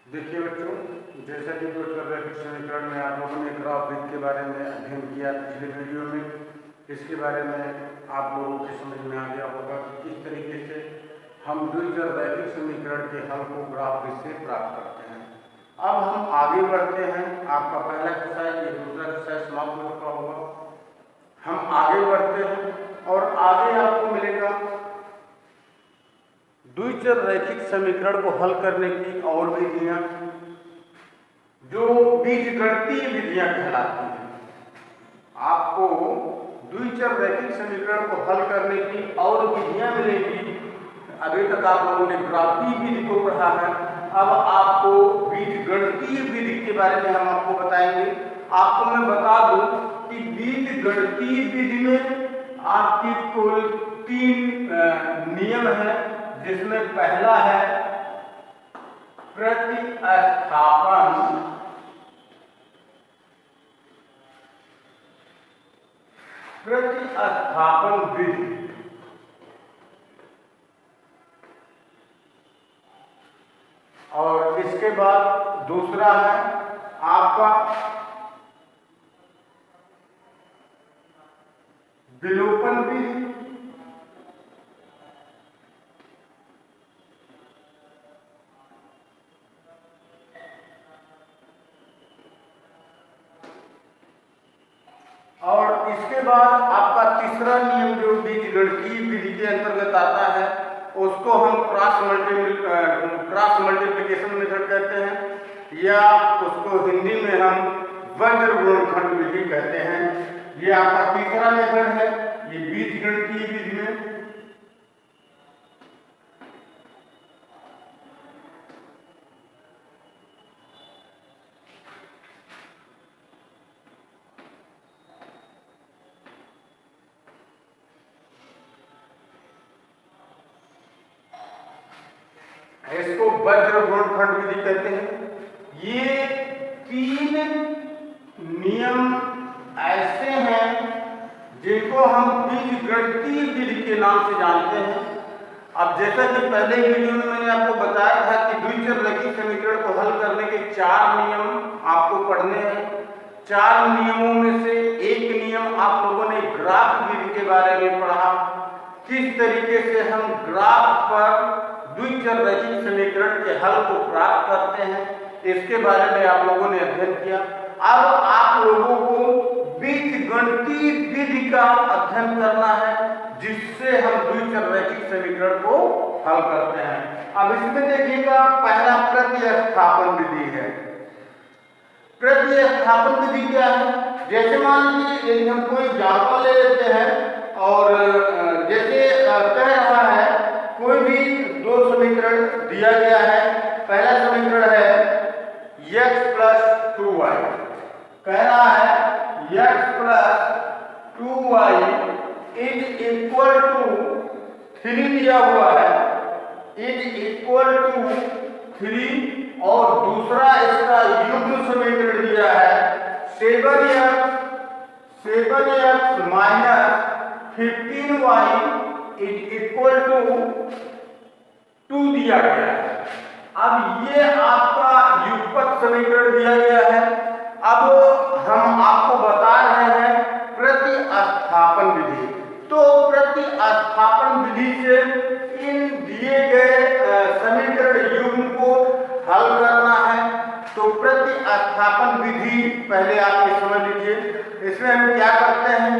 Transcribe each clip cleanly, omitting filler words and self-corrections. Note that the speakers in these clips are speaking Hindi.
देखिए बच्चों, जैसा कि दो चल रहे समीकरण में आप लोगों ने ग्राफ विधि के बारे में अध्ययन किया पिछले वीडियो में। इसके बारे में आप लोगों के समझ में आ गया होगा कि किस तरीके से हम द्विचर रैखिक समीकरण के हल को ग्राफ विधि से प्राप्त करते हैं। अब हम आगे बढ़ते हैं। आपका पहला एक्सरसाइज, ये दूसरा एक्सरसाइज समाप्त हो चुका होगा। हम आगे बढ़ते हैं और आगे आपको मिलेगा द्विचर रैखिक समीकरण को हल करने की और विधियां, जो बीजगणितीय विधियां कहलाती हैं। आपको द्विचर रैखिक समीकरण को हल करने की और विधियां मिलेगी। अभी तक आप लोगों ने ग्राफीय विधि को पढ़ा है, अब आपको बीजगणितीय विधि के बारे में हम आपको बताएंगे। आपको मैं बता दूं कि बीजगणितीय विधि में आपकी कुल 3 नियम है, जिसमें पहला है प्रतिस्थापन विधि। और इसके बाद दूसरा है आपका विलोपन विधि। और इसके बाद आपका तीसरा नियम जो बीजगणितीय विधि के अंतर्गत आता है, उसको हम क्रॉस मल्टीप्लिकेशन मेथड कहते हैं, या उसको हिंदी में हम वज्र गुणनखंड विधि कहते हैं। ये आपका तीसरा मेथड है, ये बीजगणितीय विधि में। इसको वज्र गुणनखंड विधि कहते हैं। ये 3 नियम ऐसे हैं जिनको हम बीजगणितीय विधि के नाम से जानते हैं। अब जैसा कि पहले वीडियो में मैंने आपको बताया था कि द्विचर रैखिक समीकरण को हल करने के 4 नियम आपको पढ़ने हैं। 4 नियमों में से एक नियम आप लोगों ने ग्राफ विधि के बारे में पढ़ा, किस तरीके से हम ग्राफ पर द्विचर रैखिक समीकरण के हल को प्राप्त करते हैं, इसके बारे में आप लोगों ने अध्ययन किया। अब आप लोगों को बीजगणितीय विधि का अध्ययन करना है, जिससे हम द्विचर रैखिक समीकरण को हल करते हैं। अब इसमें देखिएगा, पहला प्रतिस्थापन विधि है। प्रतिस्थापन विधि क्या है? जैसे मान लीजिए यदि हम कोई एग्जाम्पल ले लेते हैं और जैसे कह रहा है, कोई भी 2 समीकरण दिया गया है। पहला समीकरण है x + 2y, कह रहा है x + 2y = 3 दिया हुआ है, = 3। और दूसरा इसका युग्म समीकरण दिया है 7x - 15y = 2 दिया गया है। अब ये आपका युगपत समीकरण दिया गया है। अब हम आपको बता रहे हैं प्रतिस्थापन विधि। तो प्रतिस्थापन विधि से इन दिए गए समीकरण युग्म को हल करना है। तो प्रतिस्थापन विधि पहले आप ये समझ लीजिए। इसमें हम क्या करते हैं,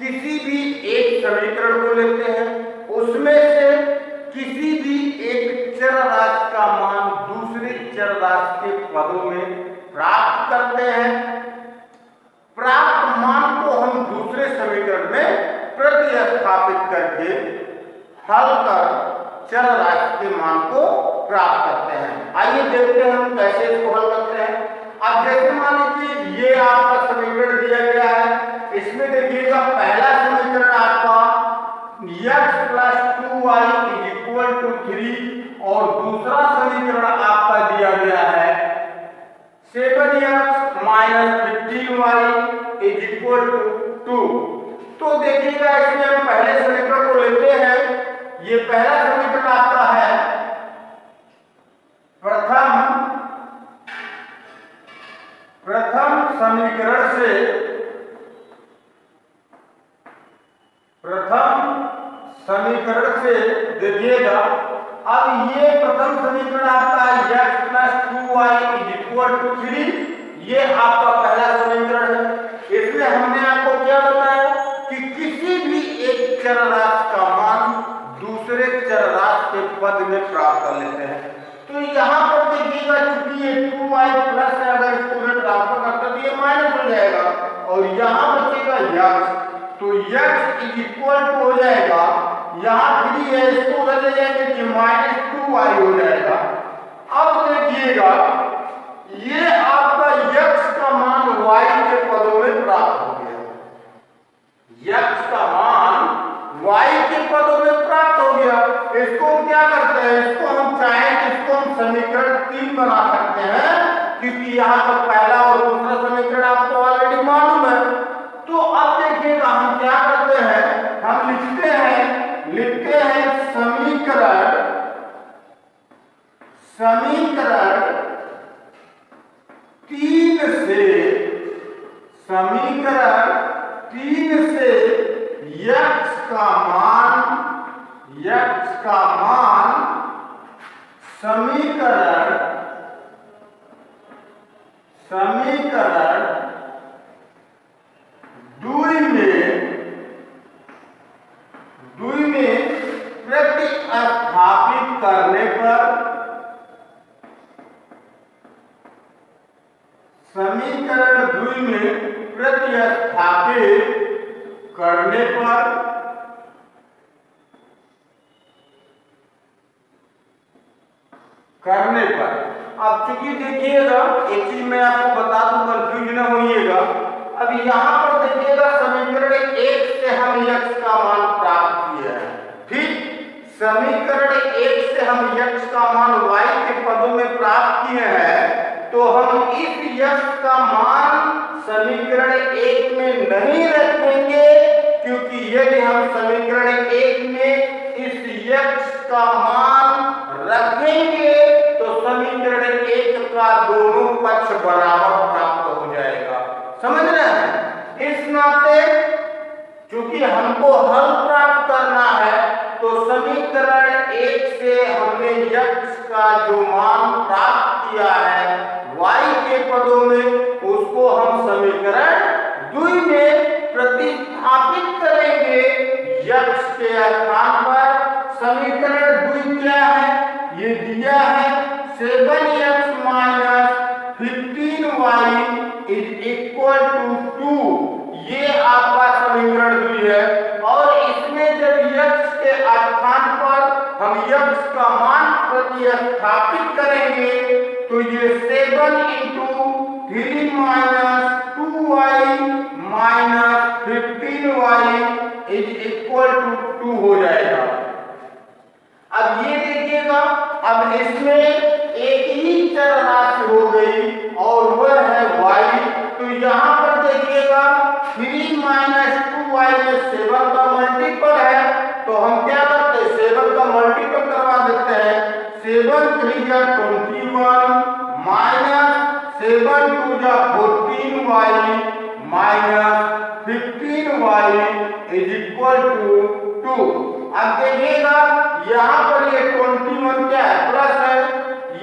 किसी भी एक समीकरण को लेते हैं, उसमें से किसी भी एक चर राशि का मान दूसरे चर राशि के पदों में प्राप्त करते हैं। प्राप्त मान को हम दूसरे समीकरण में प्रतिस्थापित करके हल कर चर राशि के मान को प्राप्त करते हैं। आइए देखते हैं हम कैसे इसको हल करते हैं। अब जैसे मान लीजिए ये आपका समीकरण दिया गया है, इसमें देखिएगा पहला समीकरण आपका x + 2y = 3 और दूसरा समीकरण आपका दिया गया है 7x - 15y = 2। तो देखिएगा इसमें हम पहले समीकरण को लेते हैं। ये पहला समीकरण आपका है प्रथम देखिएगा, अब ये प्रथम समीकरण आपका x + 2y = 3, ये आपका पहला समीकरण है। इसमें हमने आपको क्या बताया कि किसी भी एक चर राशि का मान दूसरे चर राशि के पद में प्राप्त कर लेते हैं। तो यहाँ पर देखिएगा, चूंकि ये 2y प्लस है, अगर इसको ट्रांसफर करते तो ये माइनस हो जाएगा और यहाँ बचेगा x, तो x = हो जाएगा, यहाँ 3 है, इसको उधर ले जाएंगे तो -2y हो जाएगा। अब देखिएगा, ये आपका x का मान y के पदों में प्राप्त हो गया, x का मान y के पदों में प्राप्त हो गया। इसको हम क्या करते हैं, इसको हम चाहें कि इसको हम समीकरण 3 बना सकते हैं, क्योंकि यहाँ पर पहला और दूसरा समीकरण आपको ऑलरेडी मालूम है। तो अब देखिएगा, हम क्या करते हैं, हम लिखते हैं समीकरण 3 से x का मान समीकरण 2 में प्रतिस्थापित करने पर, समीकरण 2 में प्रतिस्थापित करने पर अब चूंकि देखिएगा, एक चीज मैं आपको बता दूं, कंफ्यूज न होइएगा। अब यहाँ पर देखिएगा, समीकरण 1 से हम x का मान प्राप्त किए हैं, ठीक। समीकरण 1 से हम x का मान y के पदों में प्राप्त किए हैं, तो हम इस x का मान समीकरण 1 में नहीं रखेंगे, क्योंकि यदि हम समीकरण 1 में इस x का मान रखेंगे तो समीकरण 1 का दोनों पक्ष बराबर प्राप्त हो जाएगा। समझ रहे हैं? इस नाते चूंकि हमको हल प्राप्त करना है, तो समीकरण 1 से हमने x का जो मान प्राप्त किया है y के पदों में, उसको हम समीकरण 2 में प्रतिस्थापित करेंगे x के स्थान पर। समीकरण 2 क्या है, ये दिया है 7x - 15y = 2, ये आपका समीकरण 2 है। और इसमें जब x के स्थान पर हम x का मान प्रतिस्थापित करेंगे, तो ये 7 × 3 - 2y - 15y = 2 हो जाएगा। अब ये देखिएगा, अब इसमें एक ही चर राशि हो गई और वह है y। तो यहाँ पर देखिएगा, 3 - 2y में 7 का मल्टीपल है, तो हम क्या करते हैं, 7 का मल्टीपल करवा देते हैं। 7 × 3 = 21 - 7 × 2 = 14y - 15y = 2। अब देखिएगा, यहाँ पर ये 21 क्या है, प्लस है,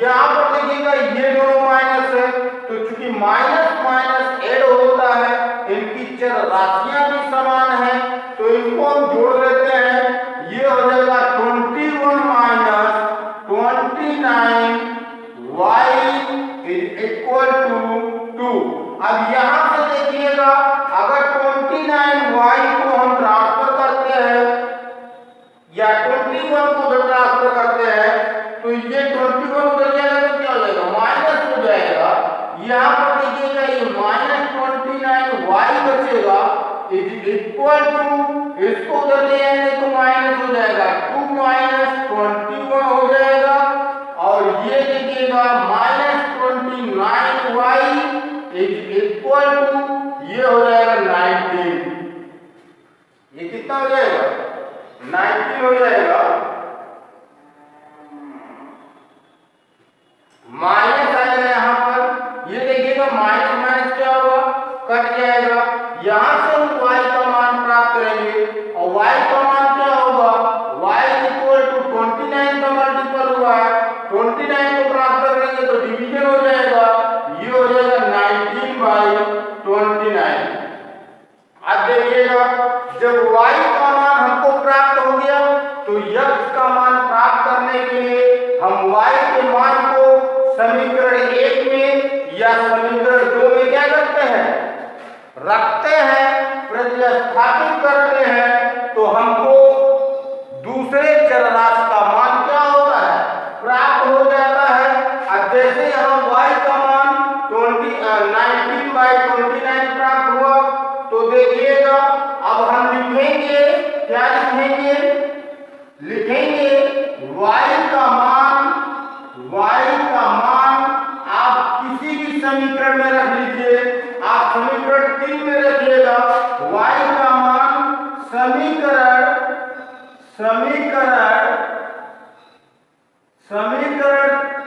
यहाँ पर देखिएगा ये दोनों माइनस है, तो चूंकि माइनस माइनस ऐड होता है, इनकी चर राशियां भी समान है, तो इनको हम जोड़ लेते हैं। ये हो जाएगा 21 - 29y = 2। अब यहाँ से देखिएगा, अगर 29y को हम ट्रांसफर करते हैं या 21 को उधर ट्रांसफर करते हैं, तो ये 21 उधर जाएगा तो क्या हो जाएगा, माइनस हो जाएगा। यहाँ पर देखिएगा, ये -29y बचेगा = इसको उधर ले आएंगे तो माइनस हो जाएगा, 2 - 21 हो जाएगा। और ये देखिएगा -29y = ये हो जाएगा 19। ये कितना हो जाएगा, 19 हो जाएगा। माइनस आएगा यहाँ पर, ये देखिएगा माइनस माइनस क्या होगा, कट जाएगा। यहाँ से हम y का मान प्राप्त करेंगे और y का मान क्या होगा, y = 21 रखते हैं, प्रतिस्थापित करते हैं, तो हमको दूसरे चरराशि का मान क्या होता है, प्राप्त हो जाता है। अब जैसे यहाँ y का मान 19/29 प्राप्त हुआ, तो देखिएगा अब हम लिखेंगे, क्या लिखेंगे, लिखेंगे y का मान आप किसी भी समीकरण में रख लीजिए, आप समीकरण 3 में रखिएगा, y का मान समीकरण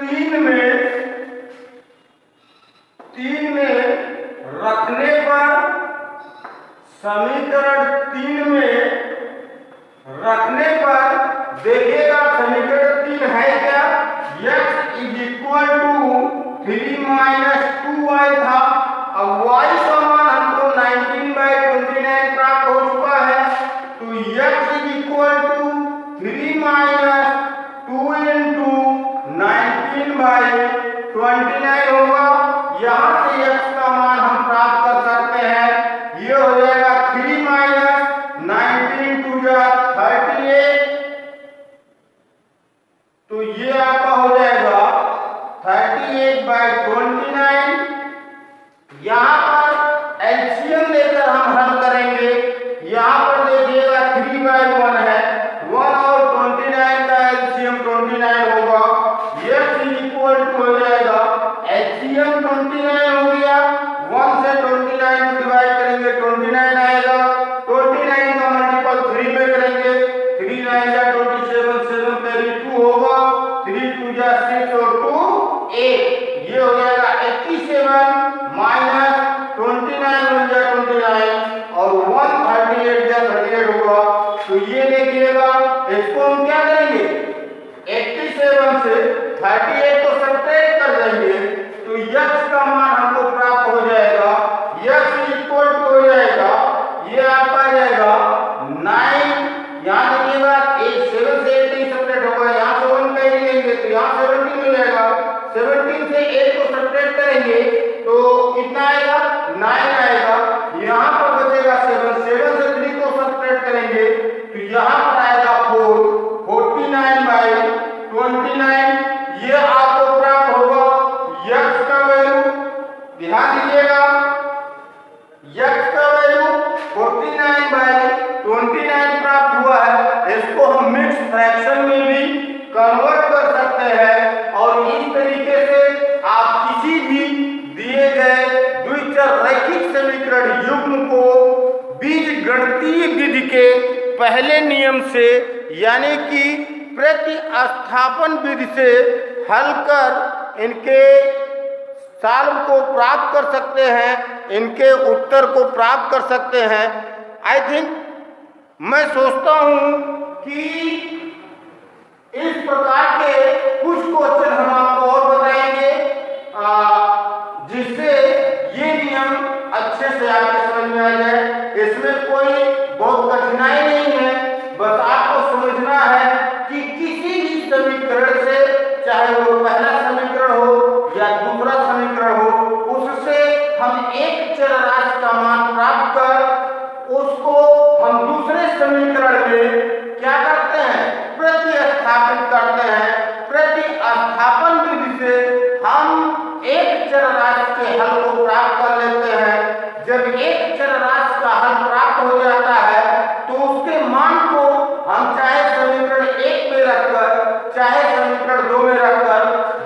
3 में रखने पर, समीकरण 3 में रखने पर देखिएगा समीकरण 3 है क्या, x is equal to 3 - 2y था। अब y का मान हमको 19/29 प्राप्त हो चुका है, तो x is equal to 3 - 2 into 19/29 होगा। यहाँ से x का मान हम प्राप्त कर सकते हैं, ये हो जाएगा 3 - 19 2 38, तो ये आपका हो जाएगा 38/29। यहाँ पर एलसीएम लेकर हम हल करेंगे, यहाँ पर देखिएगा 3/1 है, 1 और 29 का एलसीएम 29 होगा, x इज इक्वल टू हो जाएगा एलसीएम 29 हो गया, 1 से 29 को डिवाइड करेंगे 29 आएगा, 29 का मल्टीपल 3 में करेंगे, 3 9 जा 27, 7 कैरी 2 होगा, 3 2 जा 6 और 2 8, ये हो जाएगा 87 माइनस 29 1 जा 29 और 1 38 जा 38 होगा। तो ये देखिएगा, इसको हम क्या करेंगे, 87 से 38 को सब्ट्रैक्ट कर देंगे, तो x का मान हमको प्राप्त हो जाएगा, x इक्वल टू हो जाएगा, ये आपका आ जाएगा 9, यहाँ देखिएगा 7 से 8 नहीं सब्ट्रैक्ट होगा, यहाँ से 1 कैरी लेंगे तो यहाँ 17 हो जाएगा, 17 से 8 को सब्ट्रैक्ट करेंगे तो कितना आएगा, 9 आएगा, यहाँ पर बचेगा 7 से 3 को सब्ट्रैक्ट करेंगे तो यहाँ पर आएगा 4, 49/29, ये आपको प्राप्त होगा। x का वैल्यू ध्यान दीजिएगा, x का वैल्यू 49/29 प्राप्त हुआ है, इसको हम मिक्स फ्रैक्शन में भी कन्वर्ट कर सकते हैं और इस तरीके से आप किसी भी दिए गए द्विचर रैखिक समीकरण युग्म को बीजगणितीय विधि के पहले नियम से यानी कि प्रतिस्थापन विधि से हल कर इनके सॉल्व को प्राप्त कर सकते हैं, इनके उत्तर को प्राप्त कर सकते हैं। आई थिंक, मैं सोचता हूँ कि इस प्रकार के कुछ क्वेश्चन हम आपको और बताएंगे जिससे ये नियम अच्छे से आपके समझ में आ जाए। इसमें कोई बहुत कठिनाई नहीं है, बस आपको समझना है कि किसी भी समीकरण से, चाहे वो पहला समीकरण हो या दूसरा समीकरण हो, उससे हम एक चरराशि का मान प्राप्त कर उसको हम दूसरे समीकरण में क्या करते हैं, प्रतिस्थापित करते हैं। प्रतिस्थापन विधि से हम एक चरराशि के हल को प्राप्त कर लेते हैं। जब एक चरराशि का हल प्राप्त हो जाता है तो उसके मान को हम चाहे समीकरण 1 में रखकर, चाहे समीकरण 2 में रखकर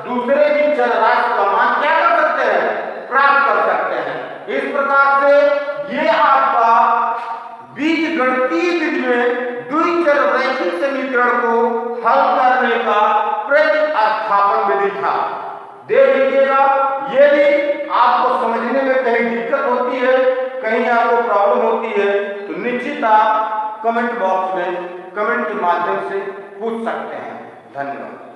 दूसरे भी चरराशि का मान क्या कर सकते हैं, प्राप्त कर सकते हैं। इस प्रकार से ये आपका बीजगणितीय विधि में द्विचर रैखिक समीकरण को हल करने का प्रतिस्थापन विधि था। देख लीजिएगा, यदि आपको समझने में कहीं दिक्कत होती है, कहीं आपको प्रॉब्लम होती है, तो निश्चित आप कमेंट बॉक्स में कमेंट के माध्यम से पूछ सकते हैं। धन्यवाद।